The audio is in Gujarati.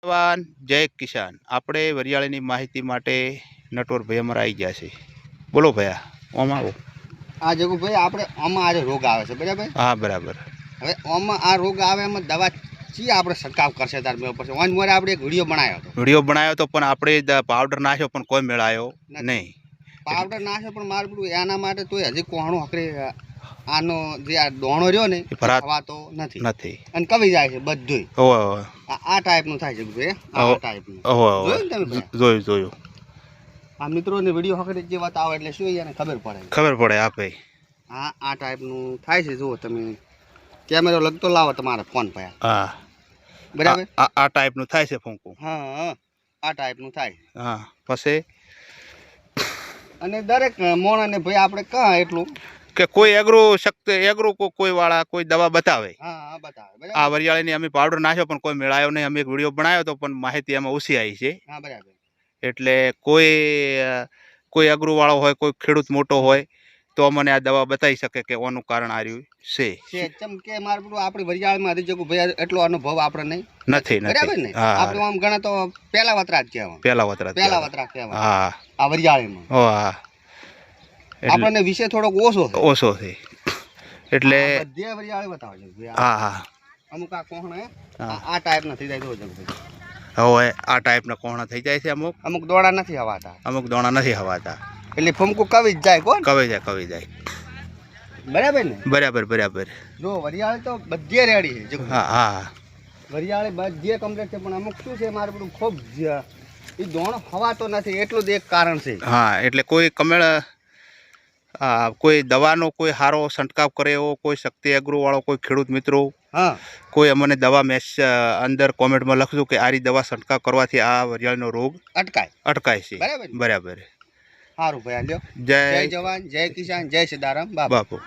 જવાન જય કિસાન આપણે વરિયાળીની માહિતી માટે નટવર ભાઈ અમારા આવી ગયા છે. બોલો ભયા ઓમ આવો. આ જગુ ભાઈ આપણે આમાં આજે રોગ આવે છે બરાબર. હા બરાબર. હવે આમાં આ રોગ આવે એમાં દવા ચી આપણે છંટકાવ કરશે તાર મેં પછી ઓન મોરે આપણે એક વિડીયો બનાવ્યો હતો. વિડીયો બનાવ્યો તો પણ આપણે પાવડર નાખ્યો પણ કોઈ મેળાયો નહીં. પાવડર નાખ્યો પણ મારું બધું એના માટે તોય હજી કોહણું હકરે આનો જે આ દોણો રહ્યો ને ખવાતો નથી અને કવી જાય છે બધું. આ ટાઈપનું થાય છે ભાઈ. આ ટાઈપનું જોયું. આ મિત્રોને વિડીયો હકરે જે વાત આવે એટલે શું એને ખબર પડે આપે. આ ટાઈપનું થાય છે. જુઓ તમે કેમેરો લગતો લાવો તમારા ફોન પર. હા બરાબર. આ ટાઈપનું થાય છે ફૂંકું. હા આ ટાઈપનું થાય. હા પછી અને દરેક મોણાને ભાઈ આપણે કહા એટલું કે કોઈ એગ્રો કોઈ વાળા કોઈ દવા બતાવે. હા બતાવે. આ વરિયાળીની અમે પાવડર નાખ્યો પણ કોઈ મેળાયો નહીં. અમે એક વિડીયો બનાવ્યો તો પણ માહિતી એમાં ઓછી આવી છે. હા બરાબર. એટલે કોઈ એગ્રો વાળો હોય કોઈ ખેડૂત મોટો હોય તો મને આ દવા બતાવી શકે કે ઓનું કારણ આ રહ્યું છે. ચમ કે મારું આપણી વરિયાળમાં હજી જગુ ભાઈ એટલો અનુભવ આપણે નથી. બરાબર ને. આપણે આમ ગણા તો પહેલા વતરા જ કહેવાય. પહેલા વતરા કહેવાય. હા આ વરિયાળીમાં. હા આપણને વિષય થોડોક ઓછો છે એટલે બધે વરિયાળી બતાવજો. હા અમુક આ કોહણા આ ટાઈપના થઈ જાય તો હવે આ ટાઈપના કોહણા થઈ જાય છે. અમુક દોણા નથી હવાતા. એટલે ફમકું કવી જ જાય. કવી જાય. બરાબર. જો વરિયાળી તો બધે રેડી છે. હા વરિયાળી બધે કમ્પ્લીટ છે પણ અમુક શું છે મારું બધું ખૂબ એ દોણો હવાતો નથી એટલું જ એક કારણ છે. હા એટલે કોઈ કોઈ દવાનો કોઈ સારો છંટકાવ કરે એવો કોઈ શક્તિ એગ્રો વાળો કોઈ ખેડૂત મિત્રો કોઈ અમને દવા અંદર કોમેન્ટમાં લખજો કે આરી દવા છંટકાવ કરવાથી આ વરિયાળીનો રોગ અટકાય છે. બરાબર. સારું ભાઈ. જય જવાન જય કિસાન જય સીતારામ બાપુ.